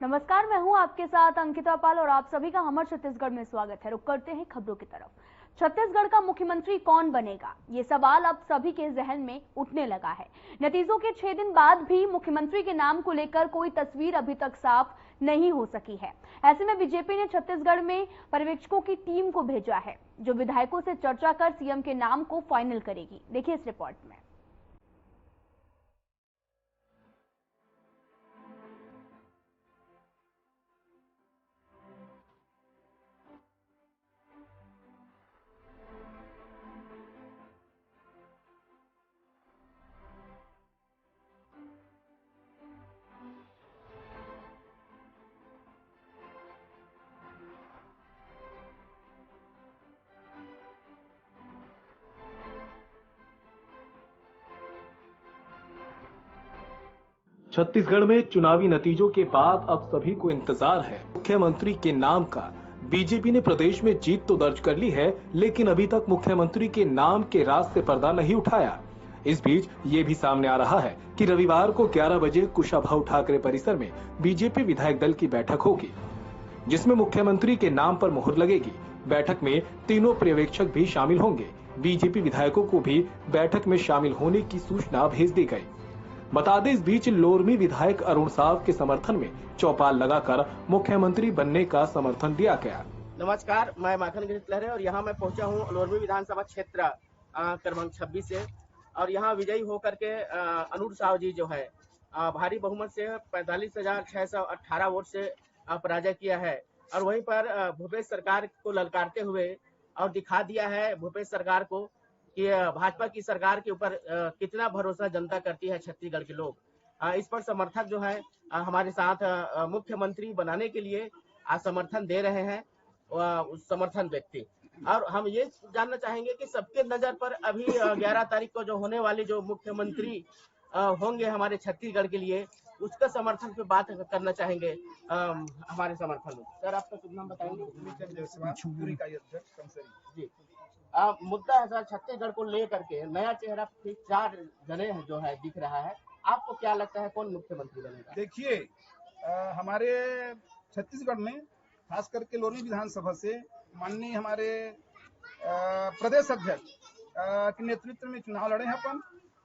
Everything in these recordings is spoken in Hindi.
नमस्कार, मैं हूं आपके साथ अंकिता पाल और आप सभी का हमर छत्तीसगढ़ में स्वागत है। रुक करते हैं खबरों की तरफ। छत्तीसगढ़ का मुख्यमंत्री कौन बनेगा, ये सवाल अब सभी के जहन में उठने लगा है। नतीजों के 6 दिन बाद भी मुख्यमंत्री के नाम को लेकर कोई तस्वीर अभी तक साफ नहीं हो सकी है। ऐसे में बीजेपी ने छत्तीसगढ़ में पर्यवेक्षकों की टीम को भेजा है, जो विधायकों से चर्चा कर सीएम के नाम को फाइनल करेगी। देखिए इस रिपोर्ट में। छत्तीसगढ़ में चुनावी नतीजों के बाद अब सभी को इंतजार है मुख्यमंत्री के नाम का। बीजेपी ने प्रदेश में जीत तो दर्ज कर ली है, लेकिन अभी तक मुख्यमंत्री के नाम के राज से पर्दा नहीं उठाया। इस बीच ये भी सामने आ रहा है कि रविवार को 11 बजे कुशाभाऊ ठाकरे परिसर में बीजेपी विधायक दल की बैठक होगी, जिसमें मुख्यमंत्री के नाम पर मुहर लगेगी। बैठक में तीनों पर्यवेक्षक भी शामिल होंगे। बीजेपी विधायकों को भी बैठक में शामिल होने की सूचना भेज दी गई। बता दें, इस बीच लोरमी विधायक अरुण साव के समर्थन में चौपाल लगाकर मुख्यमंत्री बनने का समर्थन दिया गया। नमस्कार, मैं माखन गिरीश लहरे और यहाँ मैं पहुंचा हूँ लोरमी विधानसभा क्षेत्र क्रमांक 26 से। और यहाँ विजयी होकर के अरुण साव जी जो है भारी बहुमत से 45,618 वोट से पराजय किया है। और वहीं पर भूपेश सरकार को ललकारते हुए और दिखा दिया है भूपेश सरकार को कि भाजपा की सरकार के ऊपर कितना भरोसा जनता करती है छत्तीसगढ़ के लोग। इस पर समर्थक जो है हमारे साथ मुख्यमंत्री बनाने के लिए समर्थन दे रहे हैं उस समर्थन व्यक्ति। और हम ये जानना चाहेंगे कि सबके नजर पर अभी 11 तारीख को जो होने वाली जो मुख्यमंत्री होंगे हमारे छत्तीसगढ़ के लिए, उसका समर्थन पे बात करना चाहेंगे हमारे समर्थन में। सर, आपका शुभ नाम बताएंगे? जी, मुद्दा है सर, छत्तीसगढ़ को लेकर के नया चेहरा 4 जने जो है दिख रहा है। आपको क्या लगता है कौन मुख्यमंत्री बनेगा? देखिए, हमारे छत्तीसगढ़ में खास करके लोरमी विधानसभा से माननीय हमारे प्रदेश अध्यक्ष के नेतृत्व में चुनाव लड़े हैं अपन।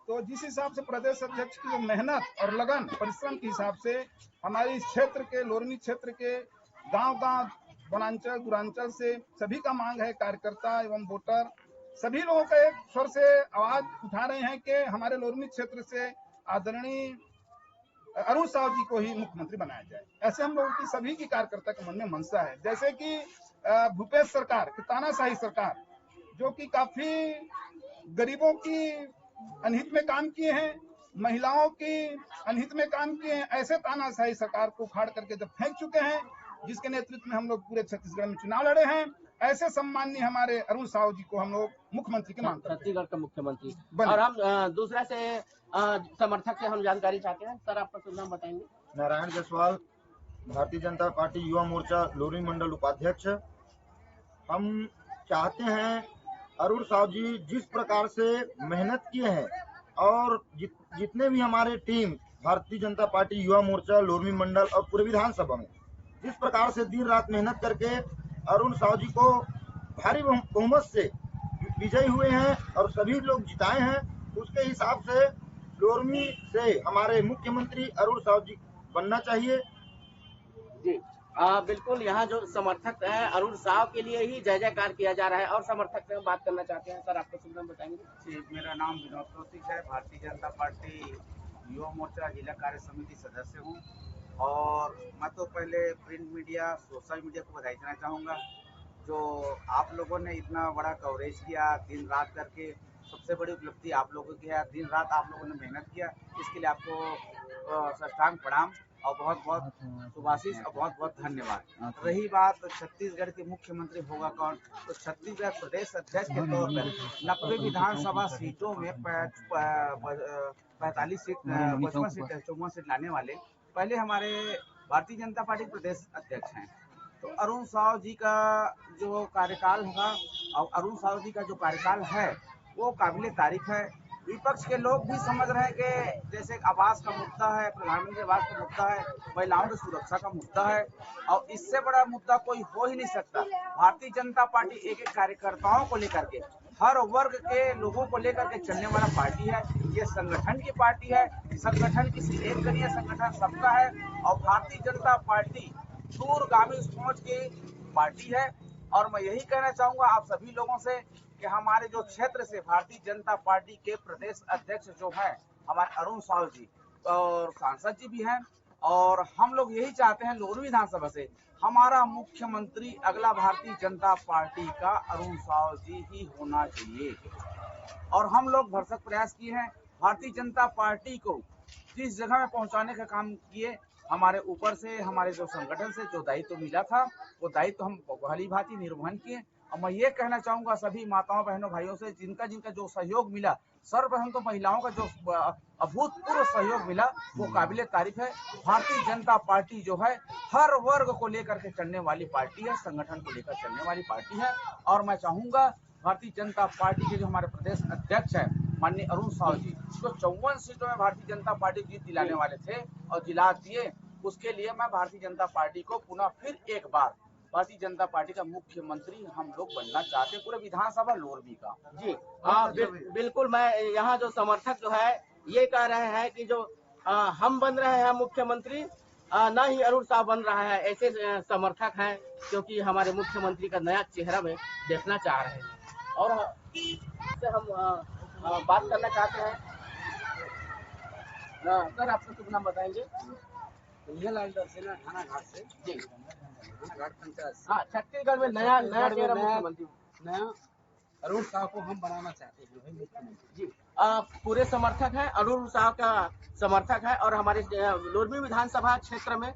तो जिस हिसाब से प्रदेश अध्यक्ष की जो मेहनत और लगन परिश्रम के हिसाब से हमारे इस क्षेत्र के लोरमी क्षेत्र के गांव-गांव वनांचल दूरांचल से सभी का मांग है, कार्यकर्ता एवं वोटर सभी लोगों का एक स्वर से आवाज उठा रहे हैं कि हमारे लोरमी क्षेत्र से आदरणीय अरुण साव जी को ही मुख्यमंत्री बनाया जाए। ऐसे हम लोगों की सभी की कार्यकर्ता के मन में मनसा है। जैसे कि भूपेश सरकार की तानाशाही सरकार जो कि काफी गरीबों की अनहित में काम किए हैं, महिलाओं की अनहित में काम किए हैं, ऐसे तानाशाही सरकार को उखाड़ करके जब फेंक चुके हैं, जिसके नेतृत्व में हम लोग पूरे छत्तीसगढ़ में चुनाव लड़े हैं, ऐसे सम्माननीय हमारे अरुण साव जी को हम लोग मुख्यमंत्री के मांग करते हैं, छत्तीसगढ़ का मुख्यमंत्री। और हम दूसरा से समर्थक से हम जानकारी चाहते हैं। सर, आपका शुभ नाम बताएंगे? नारायण जायसवाल, भारतीय जनता पार्टी युवा मोर्चा लोरमी मंडल उपाध्यक्ष। हम चाहते हैं अरुण साव जी जिस प्रकार से मेहनत किए हैं और जितने भी हमारे टीम भारतीय जनता पार्टी युवा मोर्चा लोरमी मंडल और पूरे विधानसभा में जिस प्रकार से दिन रात मेहनत करके अरुण साव जी को भारी बहुमत से विजयी हुए हैं और सभी लोग जिताए हैं, उसके हिसाब से लोरमी से हमारे मुख्यमंत्री अरुण साव जी बनना चाहिए। जी, बिल्कुल, यहाँ जो समर्थक है अरुण साव के लिए ही जय जयकार किया जा रहा है। और समर्थक से हम बात करना चाहते हैं। सर, आपका शुभ नाम बताएंगे? जी, मेरा नाम विनोद कौशिक है, भारतीय जनता पार्टी युवा मोर्चा जिला कार्य समिति सदस्य हूँ। और मैं तो पहले प्रिंट मीडिया सोशल मीडिया को बधाई देना चाहूँगा, जो आप लोगों ने इतना बड़ा कवरेज किया दिन रात करके। सबसे बड़ी उपलब्धि आप लोगों की है, दिन रात आप लोगों ने मेहनत किया, इसके लिए आपको साष्टांग प्रणाम और बहुत बहुत शुभाशीष और बहुत बहुत धन्यवाद। रही बात छत्तीसगढ़ के मुख्यमंत्री होगा कौन, तो छत्तीसगढ़ प्रदेश अध्यक्ष के तौर पर 90 विधानसभा सीटों में 45 सीट 55 सीट 54 सीट लाने वाले पहले हमारे भारतीय जनता पार्टी प्रदेश अध्यक्ष हैं। तो अरुण साव जी का जो कार्यकाल होगा और अरुण साव जी का जो कार्यकाल है वो काबिले तारीफ है। विपक्ष के लोग भी समझ रहे हैं कि जैसे आवास का मुद्दा है, प्रधानमंत्री आवास का मुद्दा है, महिलाओं की सुरक्षा का मुद्दा है, और इससे बड़ा मुद्दा कोई हो ही नहीं सकता। भारतीय जनता पार्टी एक एक कार्यकर्ताओं को लेकर के, हर वर्ग के लोगों को लेकर के चलने वाला पार्टी है। ये संगठन की पार्टी है, संगठन किसी एक का नहीं है, संगठन सबका है। और भारतीय जनता पार्टी दूरगामी सोच की पार्टी है। और मैं यही कहना चाहूंगा आप सभी लोगों से कि हमारे जो क्षेत्र से भारतीय जनता पार्टी के प्रदेश अध्यक्ष जो है हमारे अरुण साव जी और सांसद जी भी हैं, और हम लोग यही चाहते हैं लोरमी विधानसभा से हमारा मुख्यमंत्री अगला भारतीय जनता पार्टी का अरुण साव जी ही होना चाहिए। और हम लोग भरसक प्रयास किए हैं भारतीय जनता पार्टी को जिस जगह में पहुंचाने का काम किए। हमारे ऊपर से, हमारे जो संगठन से जो दायित्व मिला था वो दायित्व हम भली भांति निर्वहन किए। और मैं ये कहना चाहूंगा सभी माताओं बहनों भाइयों से जिनका जिनका जो सहयोग मिला, सर्वप्रथम तो महिलाओं का जो अभूतपूर्व सहयोग मिला वो काबिले तारीफ है। भारतीय जनता पार्टी जो है हर वर्ग को लेकर के चलने वाली पार्टी है, संगठन को लेकर चलने वाली पार्टी है। और मैं चाहूंगा भारतीय जनता पार्टी के जो हमारे प्रदेश अध्यक्ष है माननीय अरुण साव जी, जो 54 सीटों में भारतीय जनता पार्टी जीत दिलाने वाले थे और दिला दिए, उसके लिए मैं भारतीय जनता पार्टी को पुनः फिर एक बार भारतीय जनता पार्टी का मुख्यमंत्री हम लोग बनना चाहते हैं, पूरे विधानसभा लोरमी का। जी बिल्कुल। मैं यहाँ जो समर्थक जो है ये कह रहे हैं कि जो हम बन रहे हैं मुख्यमंत्री, न ही अरुण साव बन रहा है, ऐसे समर्थक हैं क्योंकि हमारे मुख्यमंत्री का नया चेहरा में देखना चाह रहे हैं। और से हम बात करना चाहते हैं। सर आप शुभ नाम बताएंगे? थाना घाट से जी, थाना घाट पंचायत। हाँ, छत्तीसगढ़ में नया चेहरा मुख्यमंत्री, नया अरुण साव को हम बनाना चाहते हैं भाई मुख्यमंत्री। जी पूरे समर्थक हैं, अरुण साव का समर्थक है और हमारे लोरमी विधानसभा क्षेत्र में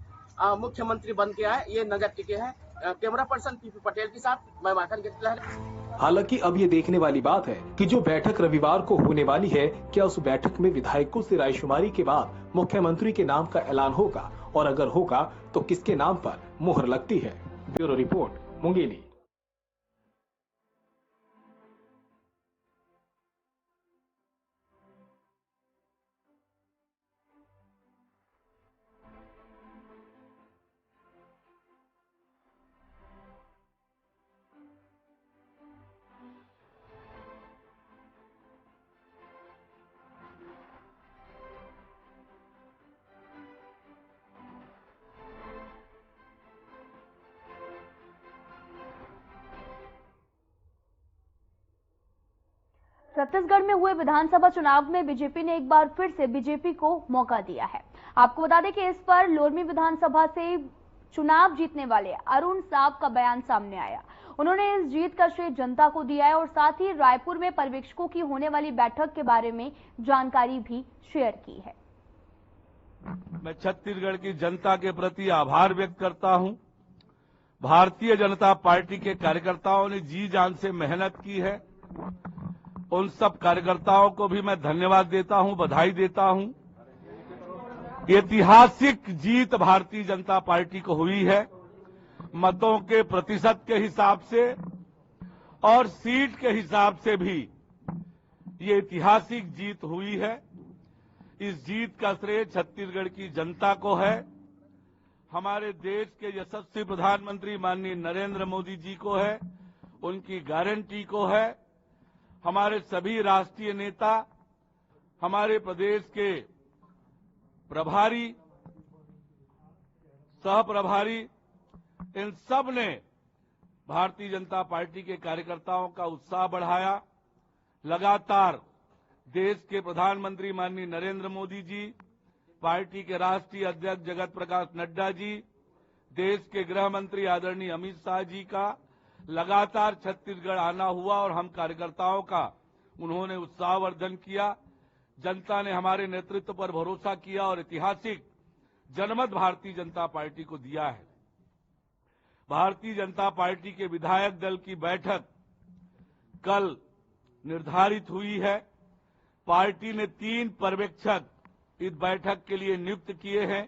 मुख्यमंत्री बन के आए, ये नजर टिके हैं। कैमरा पर्सन पीपी पटेल के साथ मैं माखन गिरलहर। हालांकि अब ये देखने वाली बात है कि जो बैठक रविवार को होने वाली है, क्या उस बैठक में विधायकों से रायशुमारी के बाद मुख्यमंत्री के नाम का ऐलान होगा, और अगर होगा तो किसके नाम पर मुहर लगती है। Bureau report, Mungeli. छत्तीसगढ़ में हुए विधानसभा चुनाव में बीजेपी ने एक बार फिर से बीजेपी को मौका दिया है। आपको बता दें कि इस पर लोरमी विधानसभा से चुनाव जीतने वाले अरुण साव का बयान सामने आया। उन्होंने इस जीत का श्रेय जनता को दिया है और साथ ही रायपुर में पर्यवेक्षकों की होने वाली बैठक के बारे में जानकारी भी शेयर की है। मैं छत्तीसगढ़ की जनता के प्रति आभार व्यक्त करता हूं। भारतीय जनता पार्टी के कार्यकर्ताओं ने जी जान से मेहनत की है। उन सब कार्यकर्ताओं को भी मैं धन्यवाद देता हूं, बधाई देता हूं। ऐतिहासिक जीत भारतीय जनता पार्टी को हुई है। मतों के प्रतिशत के हिसाब से और सीट के हिसाब से भी ये ऐतिहासिक जीत हुई है। इस जीत का श्रेय छत्तीसगढ़ की जनता को है, हमारे देश के यशस्वी प्रधानमंत्री माननीय नरेंद्र मोदी जी को है, उनकी गारंटी को है, हमारे सभी राष्ट्रीय नेता, हमारे प्रदेश के प्रभारी, सह प्रभारी, इन सब ने भारतीय जनता पार्टी के कार्यकर्ताओं का उत्साह बढ़ाया। लगातार देश के प्रधानमंत्री माननीय नरेंद्र मोदी जी, पार्टी के राष्ट्रीय अध्यक्ष जगत प्रकाश नड्डा जी, देश के गृह मंत्री आदरणीय अमित शाह जी का लगातार छत्तीसगढ़ आना हुआ और हम कार्यकर्ताओं का उन्होंने उत्साहवर्धन किया। जनता ने हमारे नेतृत्व पर भरोसा किया और ऐतिहासिक जनमत भारतीय जनता पार्टी को दिया है। भारतीय जनता पार्टी के विधायक दल की बैठक कल निर्धारित हुई है। पार्टी ने 3 पर्यवेक्षक इस बैठक के लिए नियुक्त किए हैं।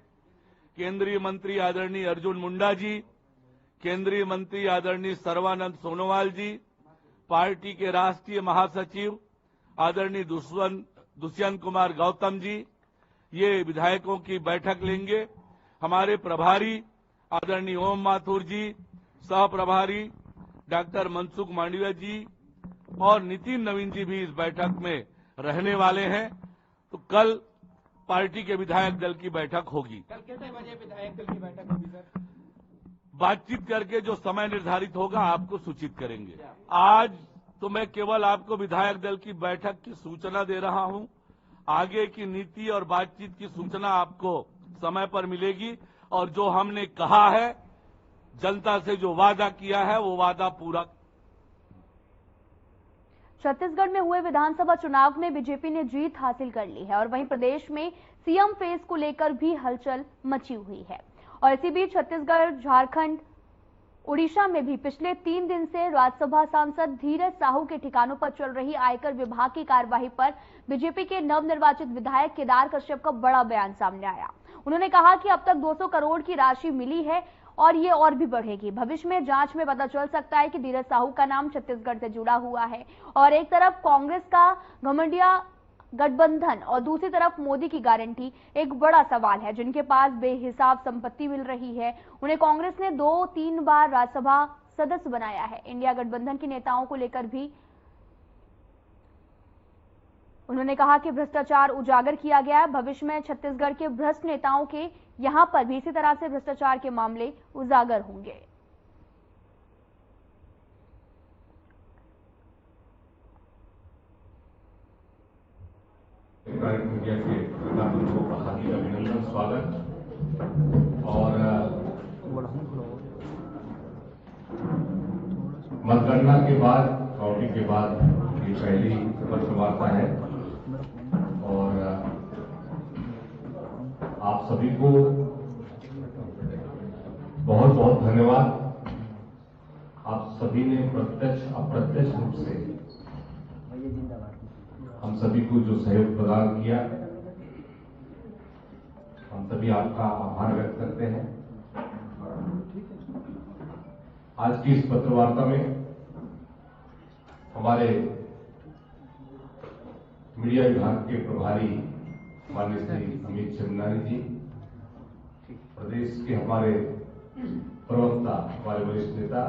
केंद्रीय मंत्री आदरणीय अर्जुन मुंडा जी, केंद्रीय मंत्री आदरणीय सर्बानंद सोनोवाल जी, पार्टी के राष्ट्रीय महासचिव आदरणीय दुष्यंत कुमार गौतम जी ये विधायकों की बैठक लेंगे। हमारे प्रभारी आदरणीय ओम माथुर जी, सह प्रभारी डॉक्टर मनसुख मांडविया जी और नितिन नवीन जी भी इस बैठक में रहने वाले हैं। तो कल पार्टी के विधायक दल की बैठक होगी। कल कितने बजे विधायक दल की बैठक होगी सर? बातचीत करके जो समय निर्धारित होगा आपको सूचित करेंगे। आज तो मैं केवल आपको विधायक दल की बैठक की सूचना दे रहा हूं। आगे की नीति और बातचीत की सूचना आपको समय पर मिलेगी और जो हमने कहा है, जनता से जो वादा किया है वो वादा पूरा। छत्तीसगढ़ में हुए विधानसभा चुनाव में बीजेपी ने जीत हासिल कर ली है और वहीं प्रदेश में सीएम फेस को लेकर भी हलचल मची हुई है। और इसी बीच छत्तीसगढ़, झारखंड, उड़ीसा में भी पिछले 3 दिन से राज्यसभा सांसद धीरज साहू के ठिकानों पर चल रही आयकर विभाग की कार्यवाही पर बीजेपी के नवनिर्वाचित विधायक केदार कश्यप का बड़ा बयान सामने आया। उन्होंने कहा कि अब तक 200 करोड़ की राशि मिली है और ये और भी बढ़ेगी। भविष्य में जांच में पता चल सकता है कि धीरज साहू का नाम छत्तीसगढ़ से जुड़ा हुआ है। और एक तरफ कांग्रेस का घमंडिया गठबंधन और दूसरी तरफ मोदी की गारंटी एक बड़ा सवाल है। जिनके पास बेहिसाब संपत्ति मिल रही है, उन्हें कांग्रेस ने 2-3 बार राज्यसभा सदस्य बनाया है। इंडिया गठबंधन के नेताओं को लेकर भी उन्होंने कहा कि भ्रष्टाचार उजागर किया गया है। भविष्य में छत्तीसगढ़ के भ्रष्ट नेताओं के यहां पर भी इसी तरह से भ्रष्टाचार के मामले उजागर होंगे। मीडिया के को हार्दिक अभिनंदन, स्वागत। और मतगणना के बाद, काउंटिंग के बाद ये पहली पत्रवार्ता है और आप सभी को बहुत बहुत धन्यवाद। आप सभी ने प्रत्यक्ष अप्रत्यक्ष रूप से हम सभी को जो सहयोग प्रदान किया, हम सभी आपका आभार व्यक्त करते हैं। आज की इस पत्रवार्ता में हमारे मीडिया विभाग के प्रभारी माननीय श्री अमित चंदनानी जी, प्रदेश के हमारे प्रवक्ता, हमारे वरिष्ठ नेता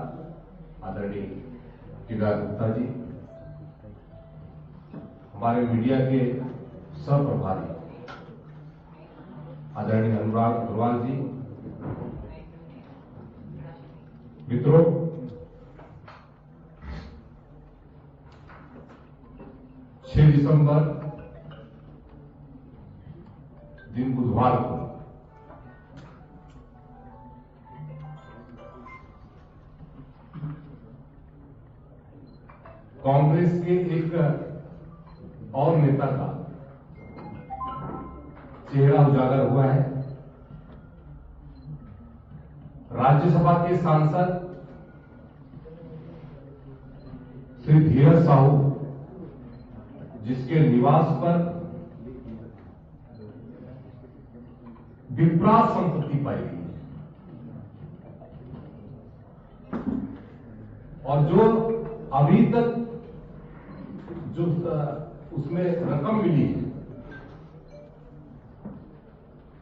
आदरणीय केदार गुप्ता जी, हमारे मीडिया के सह प्रभारी आदरणीय अनुराग अग्रवाल जी, मित्रों, दिसंबर दिन बुधवार को कांग्रेस के एक और नेता का चेहरा उजागर हुआ है। राज्यसभा के सांसद श्री धीरज साहू, जिसके निवास पर विपराध संपत्ति पाई गई और जो अभी तक जो उसमें रकम मिली है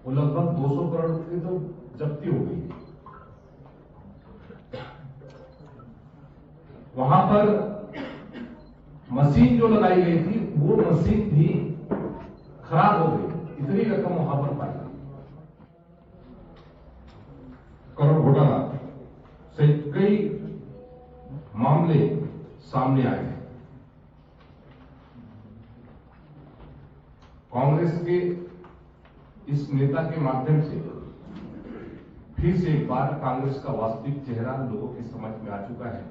वो लगभग 200 करोड़ की तो जब्ती हो गई। वहां पर मशीन जो लगाई गई थी वो मशीन भी खराब हो गई, इतनी रकम वहां पर पाई गई। करोड़ घोटाला से कई मामले सामने आए हैं। कांग्रेस के इस नेता के माध्यम से फिर से एक बार कांग्रेस का वास्तविक चेहरा लोगों की समझ में आ चुका है।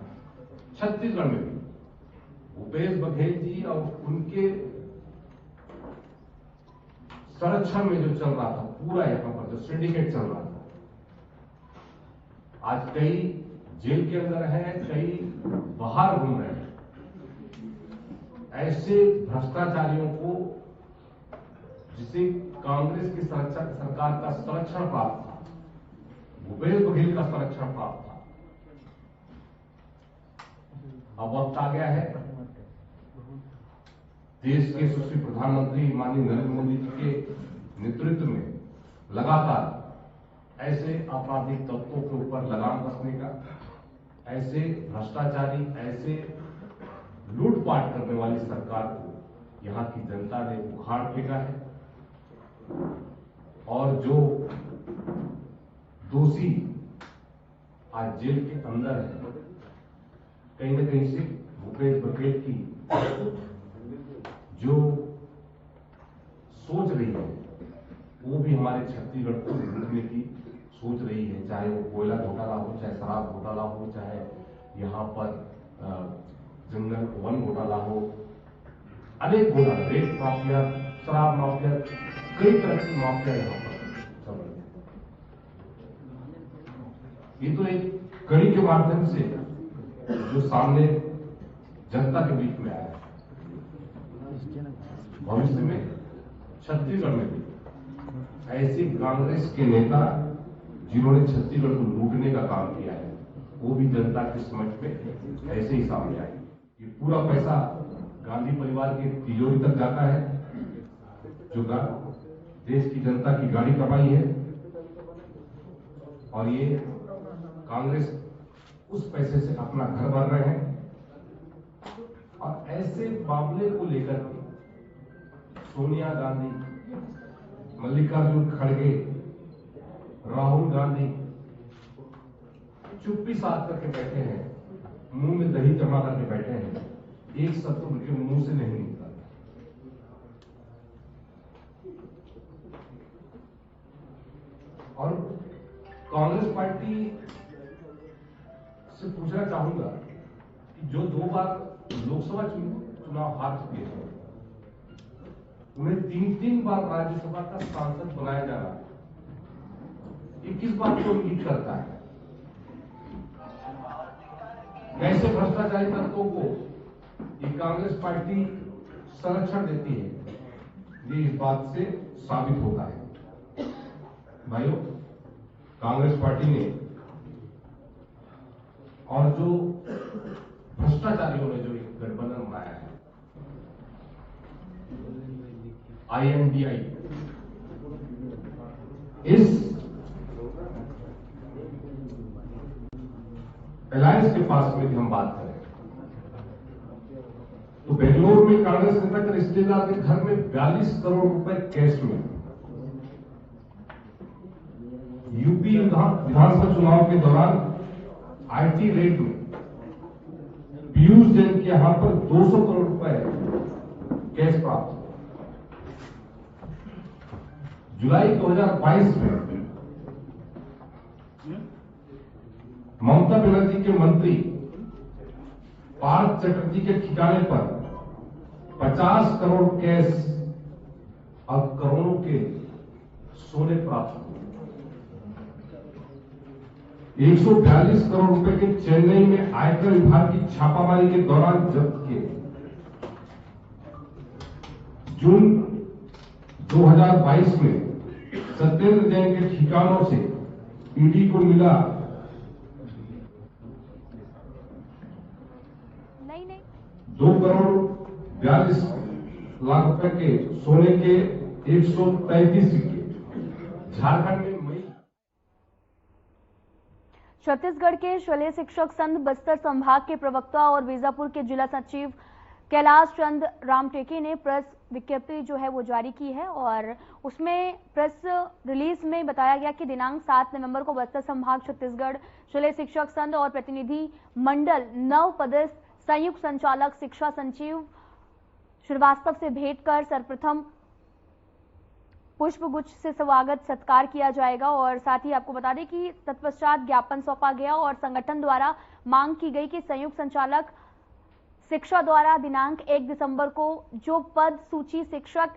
छत्तीसगढ़ में भी भूपेश बघेल जी और उनके संरक्षण में जो चल रहा था, पूरा यहां पर जो सिंडिकेट चल रहा था, आज कई जेल के अंदर है, कई बाहर घूम रहे हैं। ऐसे भ्रष्टाचारियों को, जिसे कांग्रेस की सरकार का संरक्षण प्राप्त था, भूपेश बघेल का संरक्षण प्राप्त था, अब वक्त आ गया है देश के यशस्वी प्रधानमंत्री माननीय नरेंद्र मोदी जी के नेतृत्व में लगातार ऐसे आपराधिक तत्वों के ऊपर लगाम कसने का, ऐसे भ्रष्टाचारी, ऐसे लूटपाट करने वाली सरकार को यहाँ की जनता ने उखाड़ फेंका है और जो दोषी आज जेल के अंदर है, कहीं न कहीं से भूपेश बघेल की जो सोच रही है वो भी हमारे छत्तीसगढ़ को लूटने की सोच रही है, चाहे वो कोयला घोटाला हो, चाहे शराब घोटाला हो, चाहे यहाँ पर जंगल वन घोटाला हो, अनेक घोटाला, रेत माफिया, शराब माफिया, कई तरह की माफिया यहाँ पर चल रही है। ये तो एक कड़ी के माध्यम से जो सामने जनता के बीच में आया है। भविष्य में छत्तीसगढ़ में भी ऐसे कांग्रेस के नेता जिन्होंने छत्तीसगढ़ को लूटने का काम किया है वो भी जनता के समझ में ऐसे ही सामने आए। ये पूरा पैसा गांधी परिवार की तिजोरी तक जाता है, जो देश की जनता की गाड़ी कमाई है, और ये कांग्रेस उस पैसे से अपना घर भर रहे हैं। और ऐसे मामले को लेकर के सोनिया गांधी, मल्लिकार्जुन खड़गे, राहुल गांधी चुप्पी साध करके बैठे हैं, मुंह में दही जमा करके बैठे हैं, एक शब्द उनके मुंह से नहीं निकला। और कांग्रेस पार्टी से पूछना चाहूंगा कि जो 2 बार लोकसभा चुनाव हार चुके हैं, उन्हें 3-3 बार राज्यसभा का सांसद बनाया जा रहा है, ये किस बात को इंगित करता है? कैसे भ्रष्टाचारी तत्वों को ये कांग्रेस पार्टी संरक्षण देती है, ये इस बात से साबित होता है। भाइयों, कांग्रेस पार्टी ने और जो भ्रष्टाचारियों ने जो एक गठबंधन बनाया है, INDI, इस अलायंस के पास में भी हम बात करें तो बेंगलुरु में कांग्रेस नेता के रिश्तेदार के घर में 42 करोड़ रुपए कैश में, यूपी विधानसभा चुनाव के दौरान IT रेड में पीयूष जैन के यहां पर 200 करोड़ रुपए कैश प्राप्त हुआ। जुलाई 2022 में ममता बनर्जी के मंत्री पार्थ चटर्जी के ठिकाने पर 50 करोड़ कैश और करोड़ों के सोने प्राप्त हुए। 142 करोड़ रुपए के चेन्नई में आयकर विभाग की छापामारी के दौरान जब्त किए। जून 2022 में सत्येंद्र जैन के ठिकानों से ईडी को मिला 2 करोड़ 42 लाख रुपए के सोने के 133 सिक्के। झारखंड में मई छत्तीसगढ़ के शालेय शिक्षक संघ बस्तर संभाग के प्रवक्ता और बीजापुर के जिला सचिव कैलाश चंद रामटेके ने प्रेस विज्ञप्ति जो है वो जारी की है और उसमें प्रेस रिलीज में बताया गया कि दिनांक 7 नवंबर को बस्तर संभाग छत्तीसगढ़ शालेय शिक्षक संघ और प्रतिनिधि मंडल नवपदस्थ संयुक्त संचालक शिक्षा संजीव श्रीवास्तव से भेंट कर सर्वप्रथम पुष्पगुच्छ से स्वागत सत्कार किया जाएगा और साथ ही आपको बता दें कि तत्पश्चात ज्ञापन सौंपा गया और संगठन द्वारा मांग की गई कि संयुक्त संचालक शिक्षा द्वारा दिनांक 1 दिसंबर को जो पद सूची शिक्षक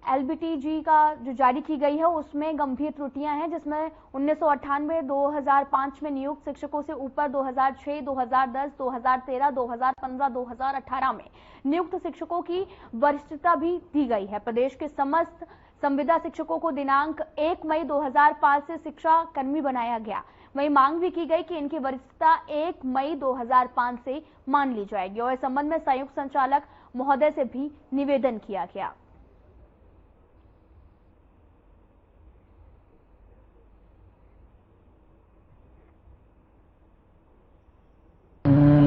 LBTG का जो जारी की गई है उसमें गंभीर त्रुटियां हैं, जिसमें 1998, 2005 में नियुक्त शिक्षकों से ऊपर 2006, 2010, 2013, 2015, 2018 में नियुक्त शिक्षकों की वरिष्ठता भी दी गई है। प्रदेश के समस्त संविदा शिक्षकों को दिनांक 1 मई 2005 से शिक्षा कर्मी बनाया गया। वहीं मांग भी की गई कि इनकी वरिष्ठता 1 मई 2005 से मान ली जाएगी और इस संबंध में संयुक्त संचालक महोदय से भी निवेदन किया गया।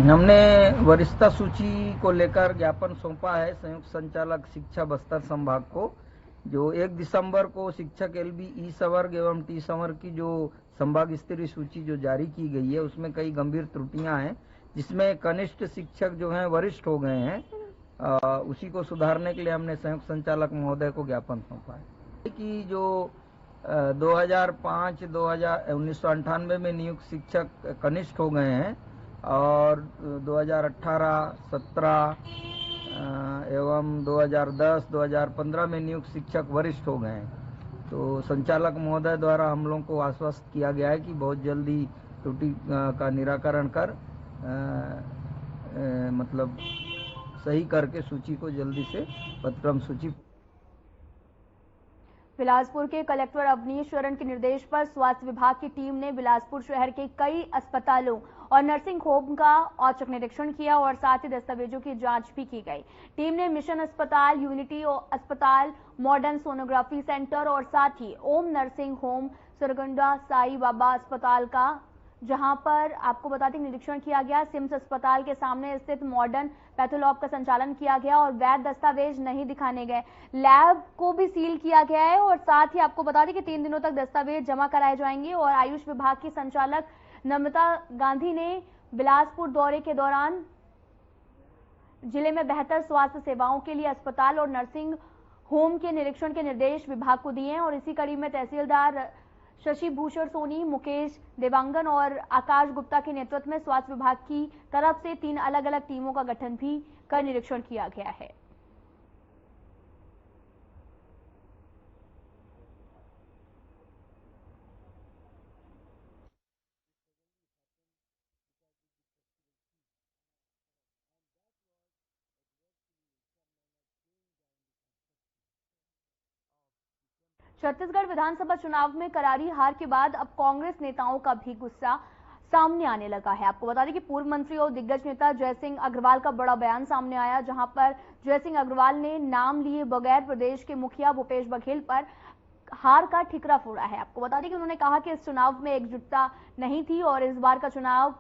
हमने वरिष्ठता सूची को लेकर ज्ञापन सौंपा है संयुक्त संचालक शिक्षा बस्तर संभाग को, जो 1 दिसंबर को शिक्षक एलबी ई संवर्ग एवं टी संवर्ग की जो संभाग स्तरीय सूची जो जारी की गई है उसमें कई गंभीर त्रुटियां हैं, जिसमें कनिष्ठ शिक्षक जो हैं वरिष्ठ हो गए हैं। उसी को सुधारने के लिए हमने संयुक्त संचालक महोदय को ज्ञापन सौंपा है कि जो 1998 में नियुक्त शिक्षक कनिष्ठ हो गए हैं और 2018, 17 एवं 2010, 2015 में नियुक्त शिक्षक वरिष्ठ हो गए हैं। तो संचालक महोदय द्वारा हम लोगों को आश्वस्त किया गया है कि बहुत जल्दी त्रुटि का निराकरण कर मतलब सही करके सूची को जल्दी से पदक्रम सूची। बिलासपुर के कलेक्टर अवनीश शरण के निर्देश पर स्वास्थ्य विभाग की टीम ने बिलासपुर शहर के कई अस्पतालों और नर्सिंग होम का औचक निरीक्षण किया और साथ ही दस्तावेजों की जांच भी की गई। टीम ने मिशन अस्पताल, यूनिटी अस्पताल, मॉडर्न सोनोग्राफी सेंटर और साथ ही ओम नर्सिंग होम, सुरगुंडा साई बाबा अस्पताल का, जहां पर आपको बता दें निरीक्षण किया गया। सिम्स अस्पताल के सामने स्थित मॉडर्न पैथोलॉब का संचालन किया गया और वैध दस्तावेज नहीं दिखाने गए। लैब को भी सील किया गया है और साथ ही आपको बता दें कि 3 दिनों तक दस्तावेज जमा कराए जाएंगे। और आयुष विभाग की संचालक नम्रता गांधी ने बिलासपुर दौरे के दौरान जिले में बेहतर स्वास्थ्य सेवाओं के लिए अस्पताल और नर्सिंग होम के निरीक्षण के निर्देश विभाग को दिए हैं। और इसी कड़ी में तहसीलदार शशि भूषण सोनी, मुकेश देवांगन और आकाश गुप्ता के नेतृत्व में स्वास्थ्य विभाग की तरफ से 3 अलग-अलग टीमों का गठन भी कर निरीक्षण किया गया है। छत्तीसगढ़ विधानसभा चुनाव में करारी हार के बाद अब कांग्रेस नेताओं का भी गुस्सा सामने आने लगा है। आपको बता दें कि पूर्व मंत्री और दिग्गज नेता जयसिंह अग्रवाल का बड़ा बयान सामने आया, जहां पर जयसिंह अग्रवाल ने नाम लिए बगैर प्रदेश के मुखिया भूपेश बघेल पर हार का ठिकरा फोड़ा है। आपको बता दें कि उन्होंने कहा कि इस चुनाव में एकजुटता नहीं थी और इस बार का चुनाव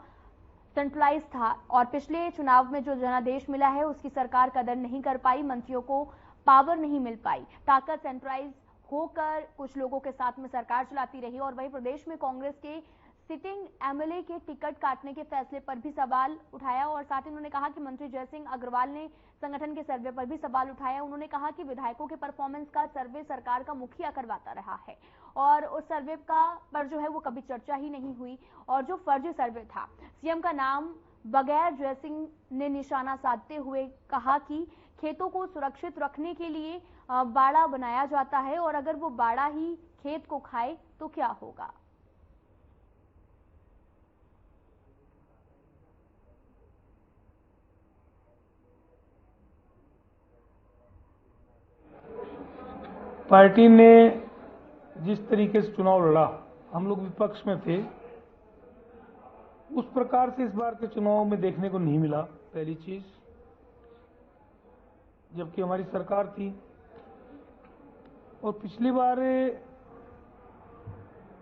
सेंट्रलाइज था और पिछले चुनाव में जो जनादेश मिला है उसकी सरकार कदर नहीं कर पाई, मंत्रियों को पावर नहीं मिल पाई, ताकत सेंट्रलाइज होकर कुछ लोगों के साथ में सरकार चलाती रही। और वहीं प्रदेश में कांग्रेस के सिटिंग एमएलए के टिकट काटने के फैसले पर भी सवाल उठाया और साथ ही उन्होंने कहा कि मंत्री जयसिंह अग्रवाल ने संगठन के सर्वे पर भी सवाल उठाया। उन्होंने कहा कि विधायकों के परफॉर्मेंस का सर्वे सरकार का मुखिया करवाता रहा है और उस सर्वे का पर जो है वो कभी चर्चा ही नहीं हुई और जो फर्जी सर्वे था, सीएम का नाम बगैर जयसिंह ने निशाना साधते हुए कहा कि खेतों को सुरक्षित रखने के लिए बाड़ा बनाया जाता है और अगर वो बाड़ा ही खेत को खाए तो क्या होगा। पार्टी ने जिस तरीके से चुनाव लड़ा, हम लोग विपक्ष में थे, उस प्रकार से इस बार के चुनाव में देखने को नहीं मिला। पहली चीज, जबकि हमारी सरकार थी और पिछली बार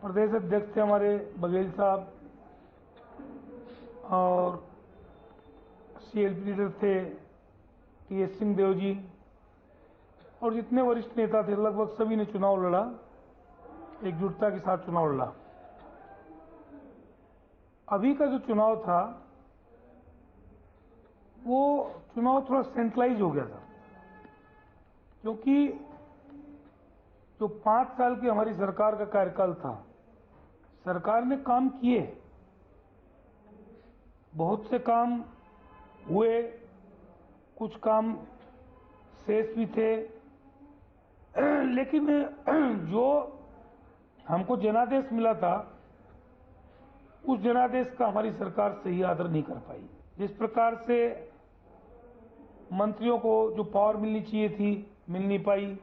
प्रदेश अध्यक्ष थे हमारे बघेल साहब और सीएलपी लीडर थे टीएस सिंहदेव जी और जितने वरिष्ठ नेता थे लगभग सभी ने चुनाव लड़ा, एकजुटता के साथ चुनाव लड़ा। अभी का जो चुनाव था वो चुनाव थोड़ा सेंट्रलाइज हो गया था, क्योंकि जो 5 साल की हमारी सरकार का कार्यकाल था, सरकार ने काम किए, बहुत से काम हुए, कुछ काम शेष भी थे, लेकिन जो हमको जनादेश मिला था उस जनादेश का हमारी सरकार सही आदर नहीं कर पाई। जिस प्रकार से मंत्रियों को जो पावर मिलनी चाहिए थी मिल नहीं पाई,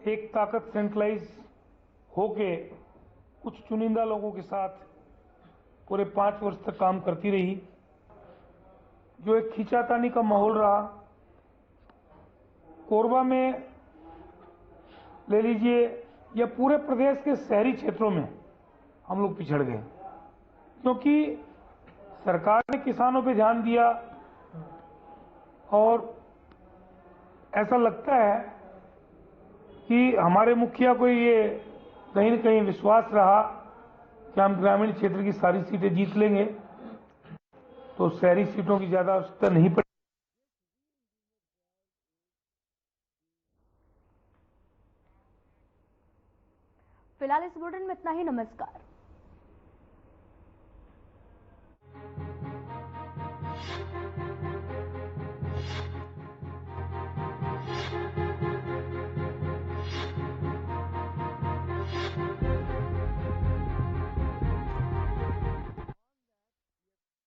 एक ताकत सेंट्रलाइज होके कुछ चुनिंदा लोगों के साथ पूरे 5 वर्ष तक काम करती रही जो एक खींचातानी का माहौल रहा। कोरबा में ले लीजिए या पूरे प्रदेश के शहरी क्षेत्रों में हम लोग पिछड़ गए, क्योंकि सरकार ने किसानों पे ध्यान दिया और ऐसा लगता है कि हमारे मुखिया को ये कहीं न कहीं विश्वास रहा कि हम ग्रामीण क्षेत्र की सारी सीटें जीत लेंगे, तो शहरी सीटों की ज्यादा आवश्यकता नहीं पड़ी। फिलहाल इस बुलेटिन में इतना ही। नमस्कार।